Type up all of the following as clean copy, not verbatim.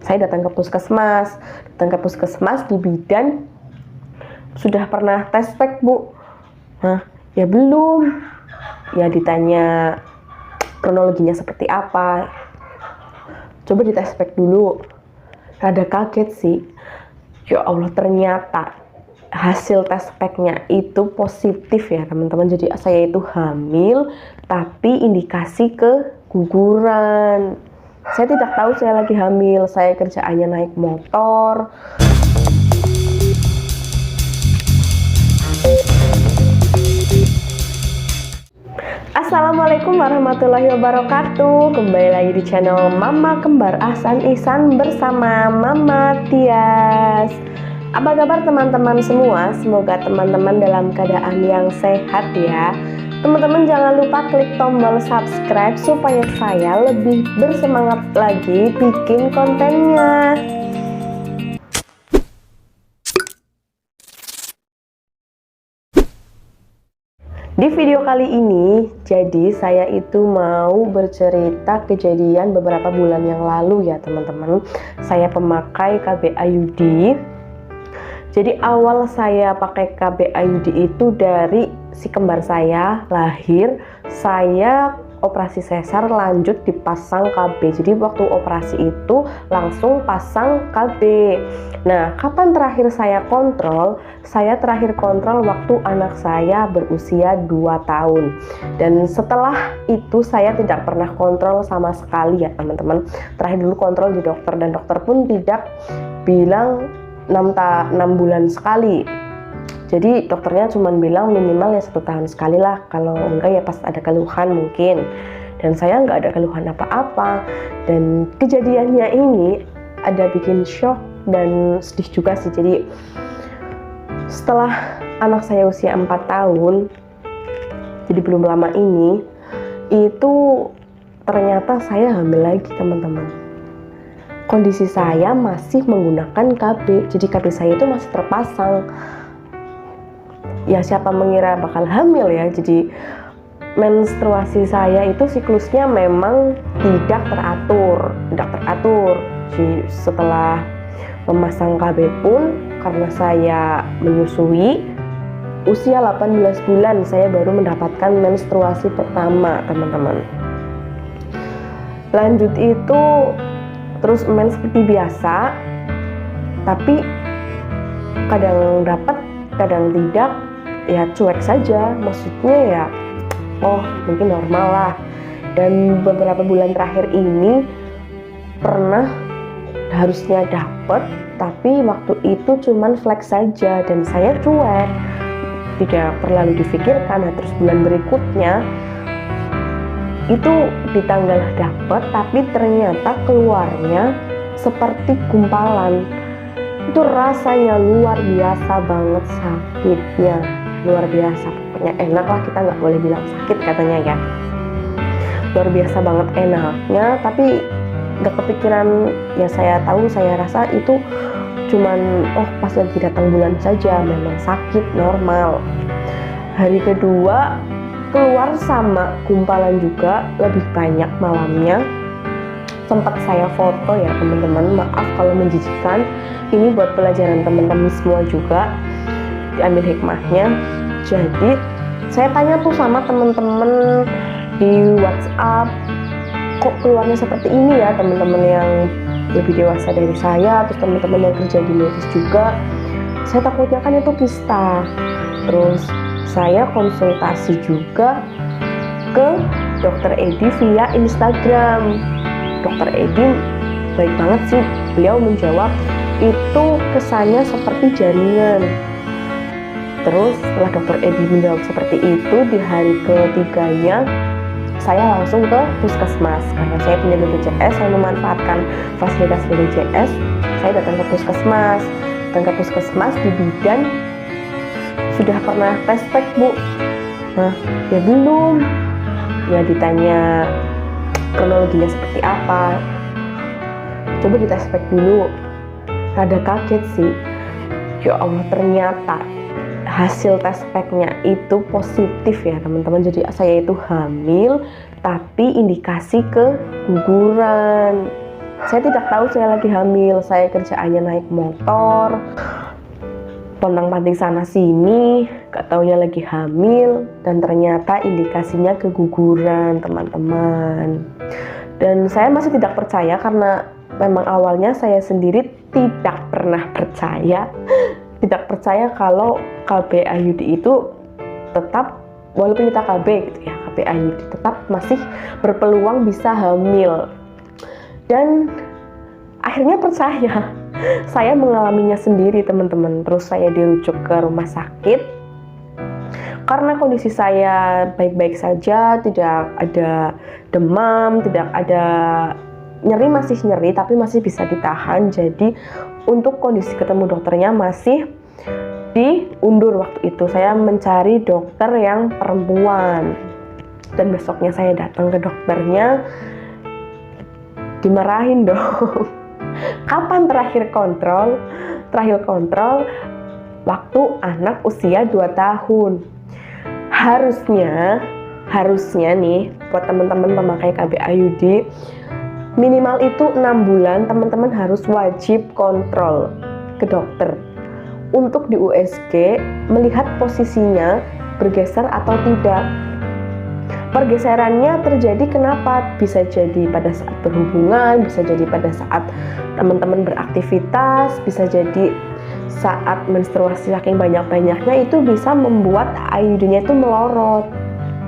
Saya datang ke puskesmas di bidan, sudah pernah tes spek bu? Nah, ya belum. Ya ditanya kronologinya seperti apa, coba dites spek dulu. Rada kaget sih, ya Allah ternyata hasil tes speknya itu positif ya teman-teman. Jadi saya itu hamil tapi indikasi keguguran. Saya tidak tahu saya lagi hamil, saya kerjaannya naik motor. Assalamualaikum warahmatullahi wabarakatuh. Kembali lagi di channel Mama Kembar Ahsan Ihsan bersama Mama Tias. Apa kabar teman-teman semua? Semoga teman-teman dalam keadaan yang sehat ya. Teman-teman jangan lupa klik tombol subscribe supaya saya lebih bersemangat lagi bikin kontennya. Di video kali ini, jadi saya itu mau bercerita kejadian beberapa bulan yang lalu ya teman-teman. Saya pemakai KB IUD. Jadi awal saya pakai KB IUD itu dari si kembar saya lahir, saya operasi sesar lanjut dipasang KB. Jadi waktu operasi itu langsung pasang KB. Nah, kapan terakhir saya kontrol? Saya terakhir kontrol waktu anak saya berusia 2 tahun. Dan setelah itu saya tidak pernah kontrol sama sekali ya teman-teman. Terakhir dulu kontrol di dokter dan dokter pun tidak bilang 6 bulan sekali. Jadi dokternya cuma bilang minimal ya 1 tahun sekali lah, kalau enggak ya pas ada keluhan mungkin. Dan saya nggak ada keluhan apa-apa. Dan kejadiannya ini ada bikin shock dan sedih juga sih. Jadi setelah anak saya usia 4 tahun, jadi belum lama ini, itu ternyata saya hamil lagi teman-teman. Kondisi saya masih menggunakan KB, jadi KB saya itu masih terpasang. Ya siapa mengira bakal hamil ya. Jadi menstruasi saya itu siklusnya memang tidak teratur. Jadi setelah memasang KB pun, karena saya menyusui, usia 18 bulan saya baru mendapatkan menstruasi pertama teman-teman. Lanjut itu terus mens seperti biasa, tapi kadang dapat kadang tidak, ya cuek saja, maksudnya ya oh mungkin normal lah. Dan beberapa bulan terakhir ini pernah harusnya dapat, tapi waktu itu cuman flex saja dan saya cuek, tidak terlalu difikirkan. Nah, terus bulan berikutnya itu di tanggal dapat, tapi ternyata keluarnya seperti gumpalan. Itu rasanya luar biasa banget sakitnya, luar biasa. Pokoknya enak lah, kita nggak boleh bilang sakit katanya ya. Luar biasa banget enaknya, tapi nggak kepikiran ya. Saya tahu, saya rasa itu cuman oh pas lagi datang bulan saja, memang sakit normal. Hari kedua keluar sama gumpalan juga, lebih banyak malamnya. Sempat saya foto ya teman-teman, maaf kalau menjijikan. Ini buat pelajaran teman-teman semua juga, diambil hikmahnya. Jadi saya tanya tuh sama teman-teman di WhatsApp, kok keluarnya seperti ini ya, teman-teman yang lebih dewasa dari saya, terus teman-teman yang kerja di medis juga. Saya takutnya kan itu kista. Terus saya konsultasi juga ke Dokter Edi via Instagram. Dokter Edi baik banget sih, beliau menjawab itu kesannya seperti jaringan. Terus setelah Dokter Edi menjawab seperti itu, di hari ketiganya saya langsung ke puskesmas. Karena saya punya BPJS, saya memanfaatkan fasilitas BPJS. Saya datang ke puskesmas di bidan, sudah pernah tes spek bu? Nah, ya belum. Ya ditanya kronologinya seperti apa, coba dites spek dulu. Rada kaget sih, ya Allah ternyata hasil tes speknya itu positif ya teman-teman. Jadi saya itu hamil tapi indikasi keguguran. Saya tidak tahu saya lagi hamil. Saya kerjaannya naik motor, pontang-panting sana sini, gak taunya lagi hamil, dan ternyata indikasinya keguguran, teman-teman. Dan saya masih tidak percaya karena memang awalnya saya sendiri tidak pernah percaya, tidak percaya kalau KB Ayudi itu tetap, walaupun kita KB gitu ya, KB Ayudi tetap masih berpeluang bisa hamil. Dan akhirnya percaya. Saya mengalaminya sendiri, teman-teman. Terus saya dirujuk ke rumah sakit karena kondisi saya baik-baik saja, tidak ada demam, tidak ada nyeri, masih nyeri tapi masih bisa ditahan. Jadi untuk kondisi ketemu dokternya masih diundur waktu itu. Saya mencari dokter yang perempuan. Dan besoknya saya datang ke dokternya, dimarahin dong. Kapan terakhir kontrol? Terakhir kontrol waktu anak usia 2 tahun. Harusnya nih buat teman-teman pemakai KB Ayudi, minimal itu 6 bulan teman-teman harus wajib kontrol ke dokter untuk di USG melihat posisinya bergeser atau tidak. Pergeserannya terjadi kenapa? Bisa jadi pada saat berhubungan, bisa jadi pada saat teman-teman beraktivitas, bisa jadi saat menstruasi saking banyak-banyaknya, itu bisa membuat IUD-nya itu melorot.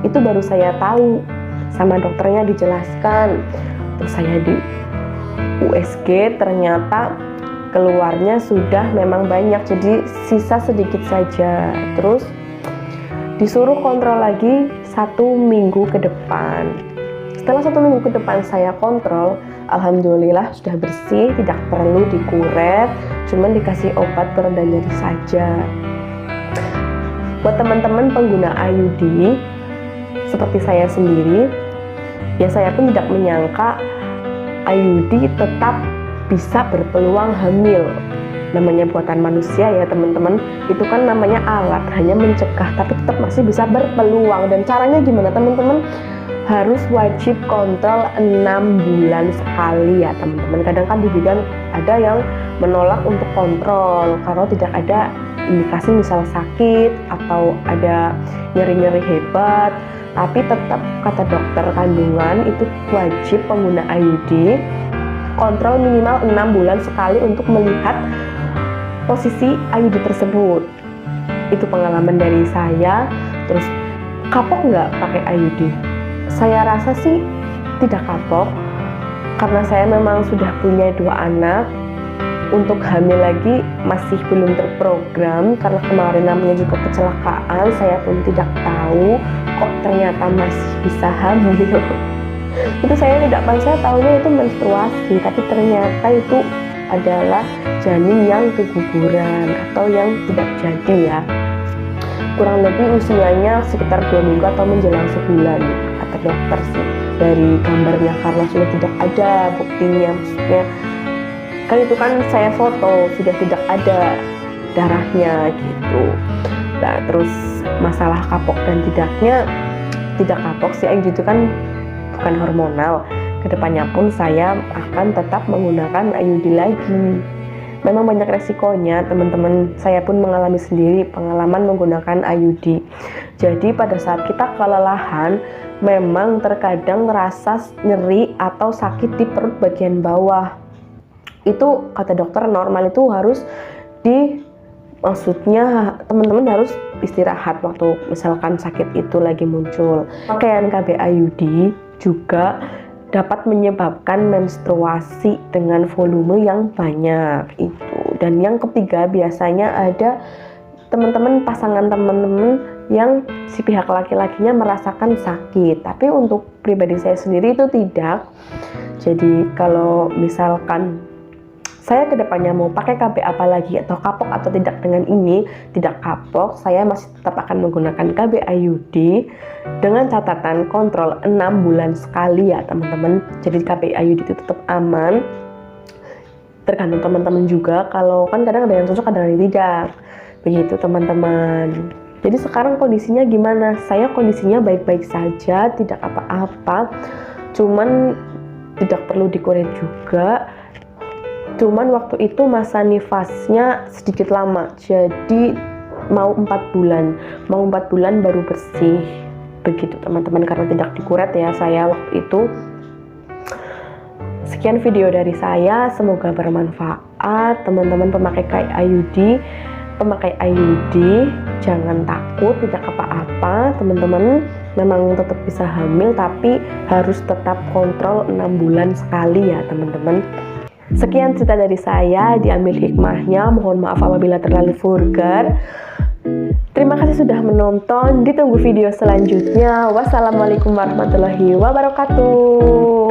Itu baru saya tahu, sama dokternya dijelaskan. Terus saya di USG ternyata keluarnya sudah memang banyak, jadi sisa sedikit saja. Terus disuruh kontrol lagi 1 minggu ke depan. Setelah 1 minggu ke depan saya kontrol, alhamdulillah sudah bersih, tidak perlu dikuret, cuman dikasih obat pereda nyeri saja. Buat teman-teman pengguna IUD seperti saya sendiri, ya saya pun tidak menyangka IUD tetap bisa berpeluang hamil. Namanya buatan manusia ya teman-teman, itu kan namanya alat, hanya mencegah, tapi tetap masih bisa berpeluang. Dan caranya gimana teman-teman? Harus wajib kontrol 6 bulan sekali ya teman-teman. Kadang kan di bidan ada yang menolak untuk kontrol karena tidak ada indikasi misal sakit atau ada nyeri-nyeri hebat, tapi tetap kata dokter kandungan itu wajib pengguna IUD kontrol minimal 6 bulan sekali untuk melihat posisi IUD tersebut. Itu pengalaman dari saya. Terus kapok nggak pakai IUD? Saya rasa sih tidak kapok karena saya memang sudah punya 2 anak. Untuk hamil lagi masih belum terprogram karena kemarin namanya juga kecelakaan. Saya pun tidak tahu kok ternyata masih bisa hamil. Itu saya tidak tahu, saya tahunya itu menstruasi, tapi ternyata itu adalah janin yang keguguran atau yang tidak jadi ya. Kurang lebih usianya sekitar 2 minggu atau menjelang sebulan kata dokter sih dari gambarnya, karena sudah tidak ada buktinya. Maksudnya kan itu kan saya foto, sudah tidak ada darahnya gitu. Nah terus masalah kapok dan tidaknya, tidak kapok sih, itu kan bukan hormonal. Kedepannya pun saya akan tetap menggunakan IUD lagi. Memang banyak resikonya teman-teman, saya pun mengalami sendiri pengalaman menggunakan IUD. Jadi pada saat kita kelelahan, memang terkadang rasa nyeri atau sakit di perut bagian bawah. Itu kata dokter normal, itu harus maksudnya teman-teman harus istirahat waktu misalkan sakit itu lagi muncul. Pakaian KB IUD juga dapat menyebabkan menstruasi dengan volume yang banyak itu. Dan yang ketiga, biasanya ada teman-teman, pasangan teman-teman yang si pihak laki-lakinya merasakan sakit, tapi untuk pribadi saya sendiri itu tidak. Jadi kalau misalkan saya kedepannya mau pakai KB apa lagi atau kapok atau tidak dengan ini, tidak kapok, saya masih tetap akan menggunakan KB IUD dengan catatan kontrol 6 bulan sekali ya teman-teman. Jadi KB IUD itu tetap aman. Tergantung teman-teman juga, kalau kan kadang ada yang cocok, ada yang tidak. Begitu teman-teman. Jadi sekarang kondisinya gimana? Saya kondisinya baik-baik saja, tidak apa-apa. Cuman tidak perlu dikuret juga. Cuman waktu itu masa nifasnya sedikit lama, jadi mau 4 bulan baru bersih. Begitu teman-teman, karena tidak dikuret ya saya waktu itu. Sekian video dari saya, semoga bermanfaat. Teman-teman pemakai IUD jangan takut, tidak apa-apa teman-teman. Memang tetap bisa hamil, tapi harus tetap kontrol 6 bulan sekali ya teman-teman. Sekian cerita dari saya, diambil hikmahnya. Mohon maaf apabila terlalu vulgar. Terima kasih sudah menonton, ditunggu video selanjutnya. Wassalamualaikum warahmatullahi wabarakatuh.